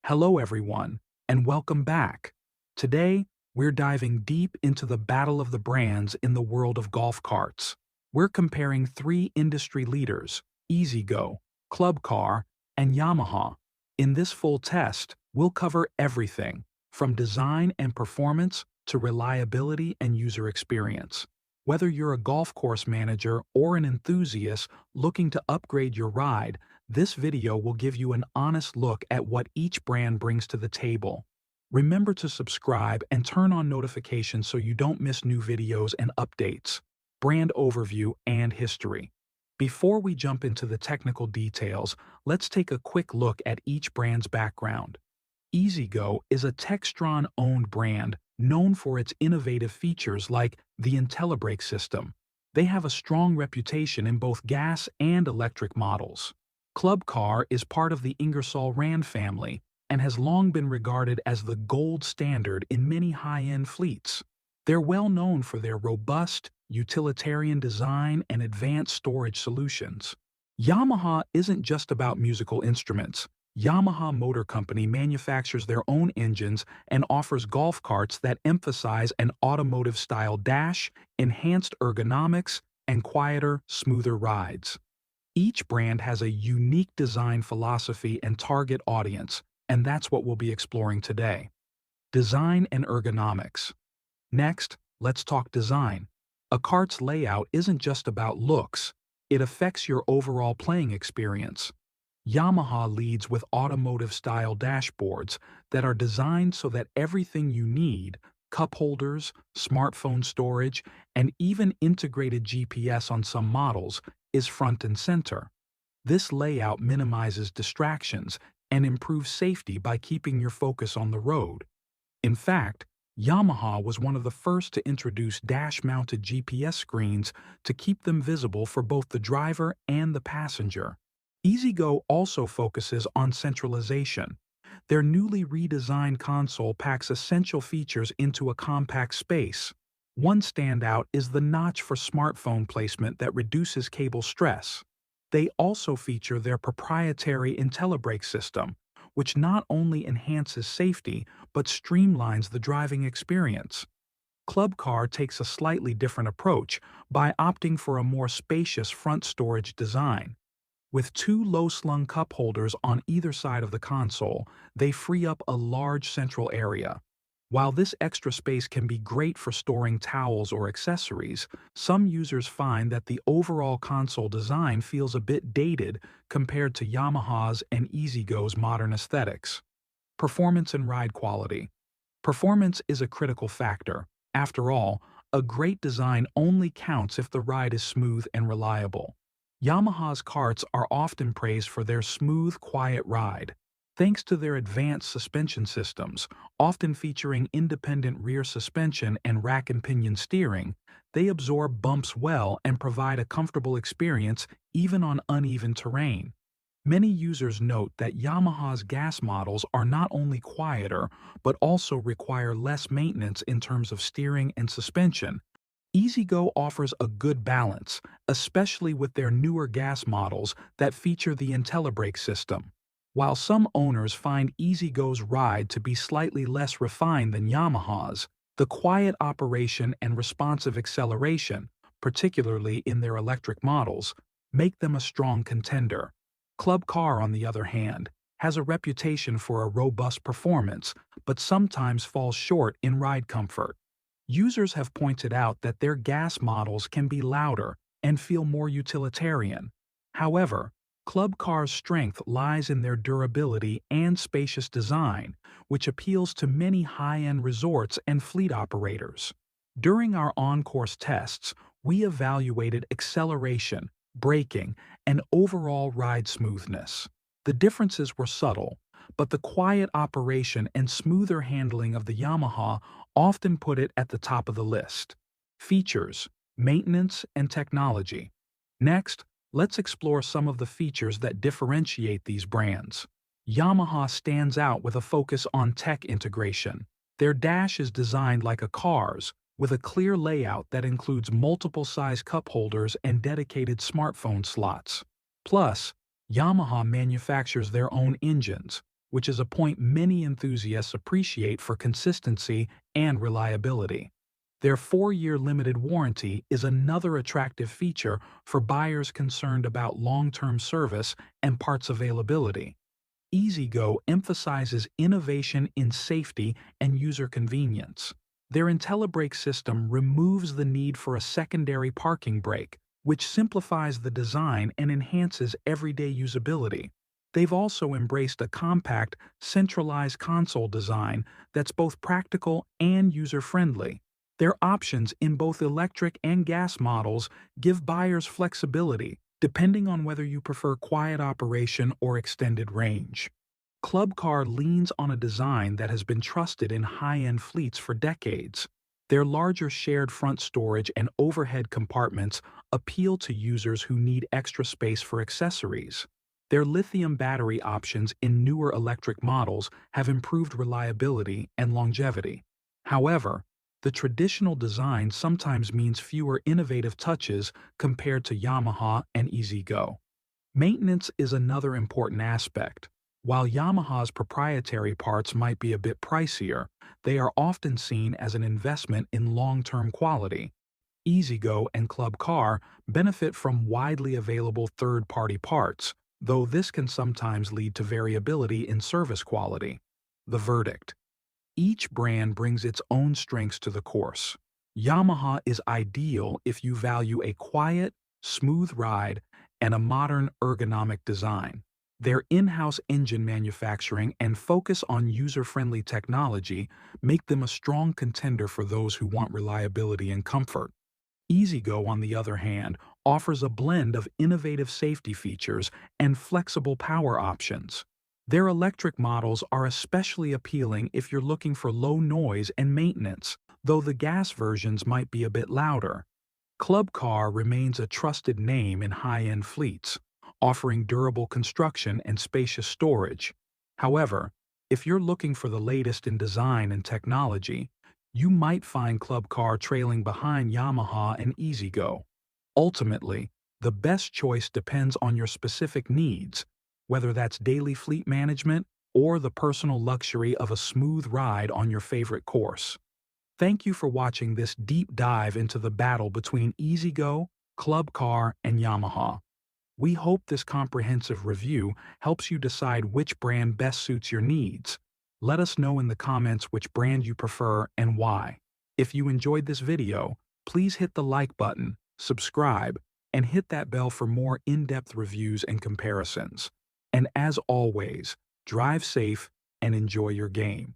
Hello everyone, and welcome back. Today, we're diving deep into the battle of the brands in the world of golf carts. We're comparing three industry leaders, EZGO, Club Car, and Yamaha. In this full test, we'll cover everything, from design and performance to reliability and user experience. Whether you're a golf course manager or an enthusiast looking to upgrade your ride, this video will give you an honest look at what each brand brings to the table. Remember to subscribe and turn on notifications so you don't miss new videos and updates, brand overview, and history. Before we jump into the technical details, let's take a quick look at each brand's background. EZGO is a Textron-owned brand known for its innovative features like the IntelliBrake system. They have a strong reputation in both gas and electric models. Club Car is part of the Ingersoll-Rand family and has long been regarded as the gold standard in many high-end fleets. They're well known for their robust, utilitarian design and advanced storage solutions. Yamaha isn't just about musical instruments. Yamaha Motor Company manufactures their own engines and offers golf carts that emphasize an automotive-style dash, enhanced ergonomics, and quieter, smoother rides. Each brand has a unique design philosophy and target audience, and that's what we'll be exploring today. Design and ergonomics. Next, let's talk design. A cart's layout isn't just about looks, it affects your overall playing experience. Yamaha leads with automotive-style dashboards that are designed so that everything you need, cup holders, smartphone storage, and even integrated GPS on some models, is front and center. This layout minimizes distractions and improves safety by keeping your focus on the road. In fact, Yamaha was one of the first to introduce dash-mounted GPS screens to keep them visible for both the driver and the passenger. EZGO also focuses on centralization. Their newly redesigned console packs essential features into a compact space. One standout is the notch for smartphone placement that reduces cable stress. They also feature their proprietary IntelliBrake system, which not only enhances safety but streamlines the driving experience. Club Car takes a slightly different approach by opting for a more spacious front storage design. With two low-slung cup holders on either side of the console, they free up a large central area. While this extra space can be great for storing towels or accessories, some users find that the overall console design feels a bit dated compared to Yamaha's and EZGO's modern aesthetics. Performance and ride quality. Performance is a critical factor. After all, a great design only counts if the ride is smooth and reliable. Yamaha's carts are often praised for their smooth, quiet ride. Thanks to their advanced suspension systems, often featuring independent rear suspension and rack and pinion steering, they absorb bumps well and provide a comfortable experience even on uneven terrain. Many users note that Yamaha's gas models are not only quieter, but also require less maintenance in terms of steering and suspension. EZGO offers a good balance, especially with their newer gas models that feature the IntelliBrake system. While some owners find EZGO's ride to be slightly less refined than Yamaha's, the quiet operation and responsive acceleration, particularly in their electric models, make them a strong contender. Club Car, on the other hand, has a reputation for a robust performance, but sometimes falls short in ride comfort. Users have pointed out that their gas models can be louder and feel more utilitarian. However, Club Car's strength lies in their durability and spacious design, which appeals to many high-end resorts and fleet operators. During our on-course tests, we evaluated acceleration, braking, and overall ride smoothness. The differences were subtle, but the quiet operation and smoother handling of the Yamaha often put it at the top of the list. Features, maintenance, and technology. Next, let's explore some of the features that differentiate these brands. Yamaha stands out with a focus on tech integration. Their dash is designed like a car's, with a clear layout that includes multiple size cup holders and dedicated smartphone slots. Plus, Yamaha manufactures their own engines, which is a point many enthusiasts appreciate for consistency and reliability. Their 4-year limited warranty is another attractive feature for buyers concerned about long-term service and parts availability. EZGO emphasizes innovation in safety and user convenience. Their IntelliBrake system removes the need for a secondary parking brake, which simplifies the design and enhances everyday usability. They've also embraced a compact, centralized console design that's both practical and user-friendly. Their options in both electric and gas models give buyers flexibility, depending on whether you prefer quiet operation or extended range. Club Car leans on a design that has been trusted in high-end fleets for decades. Their larger shared front storage and overhead compartments appeal to users who need extra space for accessories. Their lithium battery options in newer electric models have improved reliability and longevity. However, the traditional design sometimes means fewer innovative touches compared to Yamaha and EZGO. Maintenance is another important aspect. While Yamaha's proprietary parts might be a bit pricier, they are often seen as an investment in long-term quality. EZGO and Club Car benefit from widely available third-party parts, though this can sometimes lead to variability in service quality. The verdict: each brand brings its own strengths to the course. Yamaha is ideal if you value a quiet, smooth ride and a modern ergonomic design. Their in-house engine manufacturing and focus on user-friendly technology make them a strong contender for those who want reliability and comfort. EZGO, on the other hand, offers a blend of innovative safety features and flexible power options. Their electric models are especially appealing if you're looking for low noise and maintenance, though the gas versions might be a bit louder. Club Car remains a trusted name in high-end fleets, offering durable construction and spacious storage. However, if you're looking for the latest in design and technology, you might find Club Car trailing behind Yamaha and EZGO. Ultimately, the best choice depends on your specific needs, whether that's daily fleet management or the personal luxury of a smooth ride on your favorite course. Thank you for watching this deep dive into the battle between EZGO, Club Car, and Yamaha. We hope this comprehensive review helps you decide which brand best suits your needs. Let us know in the comments which brand you prefer and why. If you enjoyed this video, please hit the like button, subscribe, and hit that bell for more in-depth reviews and comparisons. And as always, drive safe and enjoy your game.